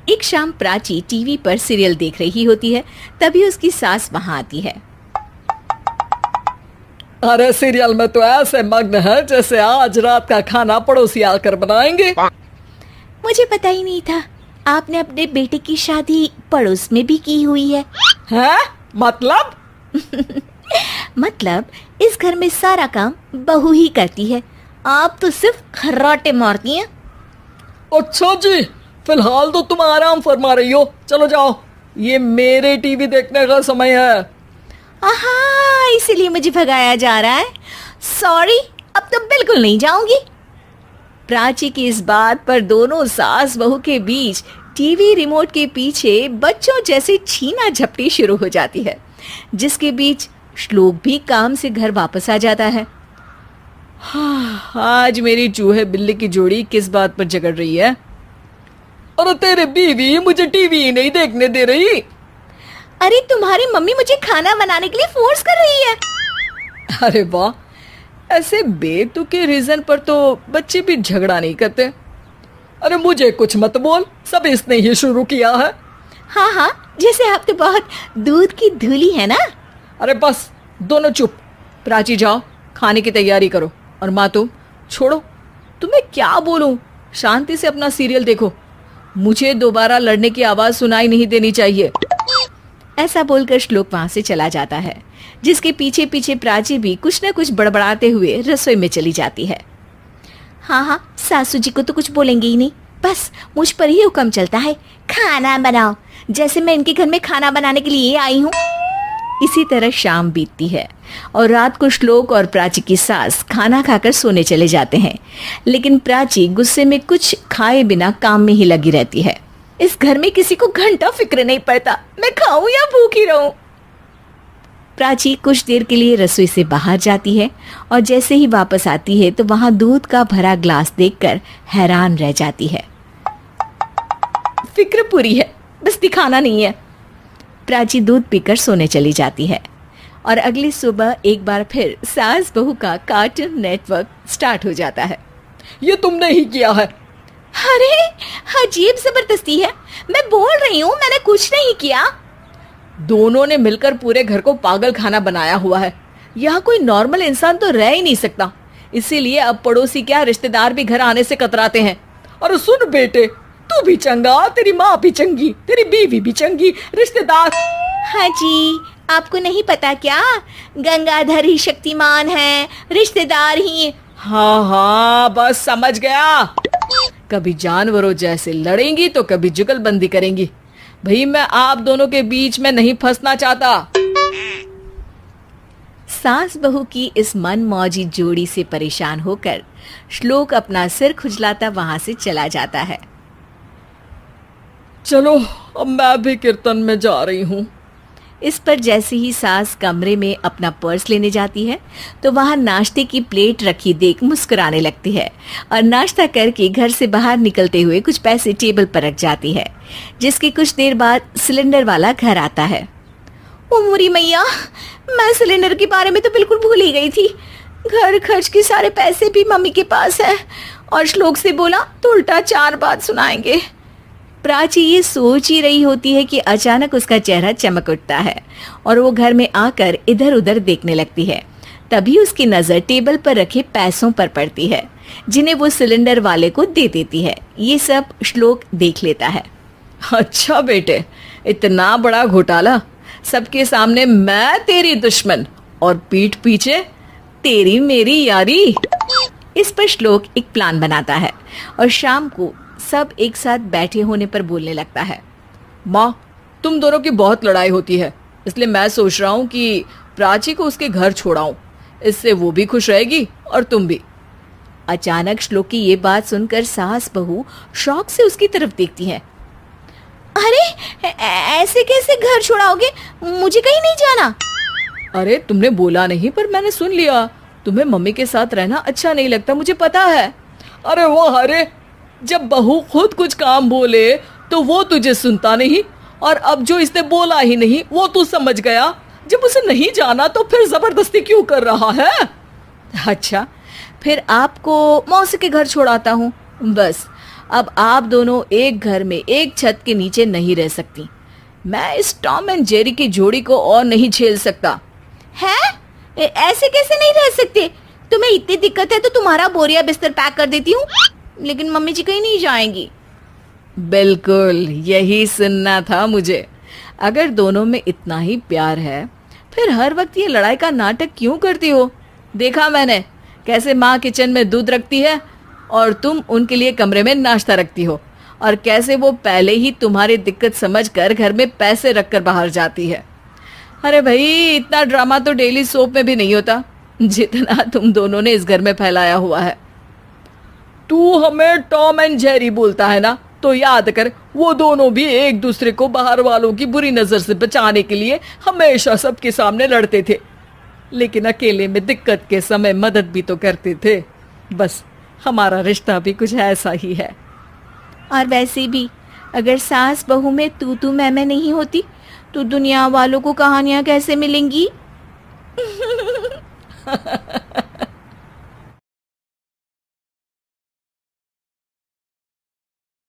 एक शाम प्राची टीवी पर सीरियल देख रही होती है। तभी उसकी सास वहां आती है। अरे सीरियल में तो ऐसे मग्न है जैसे आज रात का खाना पड़ोसी आकर बनाएंगे। मुझे पता ही नहीं था आपने अपने बेटे की शादी पड़ोस में भी की हुई है। हैं? मतलब? मतलब इस घर में सारा काम बहू ही करती है, आप तो सिर्फ खर्राटे मारती हैं। अच्छा जी, फिलहाल तो तुम आराम फरमा रही हो, चलो जाओ, ये मेरे टीवी देखने का समय है। आहा, इसीलिए मुझे भगाया जा रहा है। सॉरी, अब तो बिल्कुल नहीं जाऊंगी। प्राची की इस बात पर दोनों सास बहू के बीच टीवी रिमोट के पीछे बच्चों जैसे छीना झपटी शुरू हो जाती है, जिसके बीच श्लोक भी काम से घर वापस आ जाता है। आज मेरी चूहे बिल्ली की जोड़ी किस बात पर झगड़ रही है? अरे तेरे बीवी मुझे टीवी ही नहीं देखने दे रही। अरे तुम्हारी मम्मी मुझे खाना बनाने के लिए फोर्स कर रही है। अरे वाह, ऐसे बेतुके रीजन पर तो बच्चे भी झगड़ा नहीं करते। अरे मुझे कुछ मत बोल, सब इसने ही शुरू किया है। हाँ हाँ, जैसे आप तो बहुत दूध की धूली है ना। अरे बस, दोनों चुप। प्राची जाओ, खाने की तैयारी करो। और माँ तुम छोड़ो, तुम्हें क्या बोलूं, शांति से अपना सीरियल देखो, मुझे दोबारा लड़ने की आवाज सुनाई नहीं देनी चाहिए। ऐसा बोलकर श्लोक वहां से चला जाता है, जिसके पीछे पीछे प्राची भी कुछ न कुछ बड़बड़ाते हुए रसोई में चली जाती है। हाँ हाँ, सासू जी को तो कुछ बोलेंगे ही नहीं, बस मुझ पर ही हुक्म चलता है, खाना बनाओ, जैसे मैं इनके घर में खाना बनाने के लिए आई हूँ। इसी तरह शाम बीतती है और रात को श्लोक और प्राची की सास खाना खाकर सोने चले जाते हैं, लेकिन प्राची गुस्से में कुछ खाए बिना काम में ही लगी रहती है। इस घर में किसी को घंटा फिक्र नहीं पड़ता, मैं खाऊं या भूखी रहूं। प्राची कुछ देर के लिए रसोई से बाहर जाती है और जैसे ही वापस आती है तो वहां दूध का भरा ग्लास देखकर हैरान रह जाती है। फिक्र पूरी है, बस दिखाना नहीं है। प्राची दूध पीकर सोने चली जाती है और अगली सुबह एक बार फिर सास बहू का कार्टून नेटवर्क स्टार्ट हो जाता है। ये तुमने ही किया है। अरे अजीब जबरदस्ती है, मैं बोल रही हूँ मैंने कुछ नहीं किया। दोनों ने मिलकर पूरे घर को पागल खाना बनाया हुआ है। यहाँ कोई नॉर्मल इंसान तो रह ही नहीं सकता, इसीलिए अब पड़ोसी क्या रिश्तेदार भी घर आने से कतराते हैं। और सुन बेटे, तू भी चंगा, तेरी माँ भी चंगी, तेरी बीवी भी चंगी, रिश्तेदार। हाँ जी, आपको नहीं पता क्या, गंगाधर ही शक्तिमान है, रिश्तेदार ही। हाँ हाँ, बस समझ गया। कभी जानवरों जैसे लड़ेंगी तो कभी जुगलबंदी करेंगी। भाई मैं आप दोनों के बीच में नहीं फंसना चाहता। सास बहू की इस मनमौजी जोड़ी से परेशान होकर श्लोक अपना सिर खुजलाता वहां से चला जाता है। चलो अब मैं भी कीर्तन में जा रही हूँ। इस पर जैसे ही सास कमरे में अपना पर्स लेने जाती है तो वहां नाश्ते की प्लेट रखी देख मुस्कुराने लगती है और नाश्ता करके घर से बाहर निकलते हुए कुछ पैसे टेबल पर रख जाती है, जिसके कुछ देर बाद सिलेंडर वाला घर आता है। ओ मोरी मैया, मैं सिलेंडर के बारे में तो बिल्कुल भूल ही गई थी। घर खर्च के सारे पैसे भी मम्मी के पास है और श्लोक से बोला तो उल्टा 4 बात सुनाएंगे। प्राची ये सोच ही रही होती है कि अचानक उसका चेहरा चमक उठता है और वो घर में आकर इधर उधर देखने लगती है। तभी उसकी नजर टेबल पर रखे पैसों पर पड़ती है, जिन्हें वो सिलेंडर वाले को दे देती है। ये सब श्लोक देख लेता है। अच्छा बेटे, इतना बड़ा घोटाला, सबके सामने मैं तेरी दुश्मन और पीठ पीछे तेरी मेरी यारी। इस पर श्लोक एक प्लान बनाता है और शाम को सब एक साथ बैठे होने पर बोलने लगता है। माँ, तुम दोनों की बहुत लड़ाई होती है, इसलिए मैं सोच रहा हूँ कि प्राची को उसके घर छोड़ाऊं, इससे वो भी खुश रहेगी और तुम भी। अचानक श्लोक की ये बात सुनकर सास बहू शौक से उसकी तरफ देखती हैं। अरे ऐसे कैसे घर छोड़ाओगे, मुझे कहीं नहीं जाना। अरे तुमने बोला नहीं पर मैंने सुन लिया, तुम्हें मम्मी के साथ रहना अच्छा नहीं लगता, मुझे पता है। अरे वाह, अरे जब बहू खुद कुछ काम बोले तो वो तुझे सुनता नहीं, और अब जो इसने बोला ही नहीं वो तू समझ गया। जब उसे नहीं जाना तो फिर जबरदस्ती क्यों कर रहा है? अच्छा, फिर आपको मौसी के घर छोड़ाता हूँ, बस अब आप दोनों एक घर में एक छत के नीचे नहीं रह सकती। मैं इस टॉम एंड जेरी की जोड़ी को और नहीं झेल सकता। है? ऐसे कैसे नहीं रह सकते? तुम्हें इतनी दिक्कत है तो तुम्हारा बोरिया बिस्तर पैक कर देती हूँ, लेकिन मम्मी जी कहीं नहीं जाएंगी। बिल्कुल यही सुनना था मुझे। अगर दोनों में इतना ही प्यार है फिर हर वक्त ये लड़ाई का नाटक क्यों करती हो? देखा मैंने कैसे माँ किचन में दूध रखती है और तुम उनके लिए कमरे में नाश्ता रखती हो, और कैसे वो पहले ही तुम्हारी दिक्कत समझकर घर में पैसे रखकर बाहर जाती है। अरे भाई, इतना ड्रामा तो डेली सोप में भी नहीं होता जितना तुम दोनों ने इस घर में फैलाया हुआ है। तू हमें टॉम एंड जेरी बोलता है ना, तो याद कर वो दोनों भी एक दूसरे को बाहर वालों की बुरी नजर से बचाने के लिए हमेशा सबके सामने लड़ते थे, लेकिन अकेले में दिक्कत के समय मदद भी तो करते थे। बस हमारा रिश्ता भी कुछ ऐसा ही है। और वैसे भी अगर सास बहू में तू मैं नहीं होती तो दुनिया वालों को कहानियां कैसे मिलेंगी?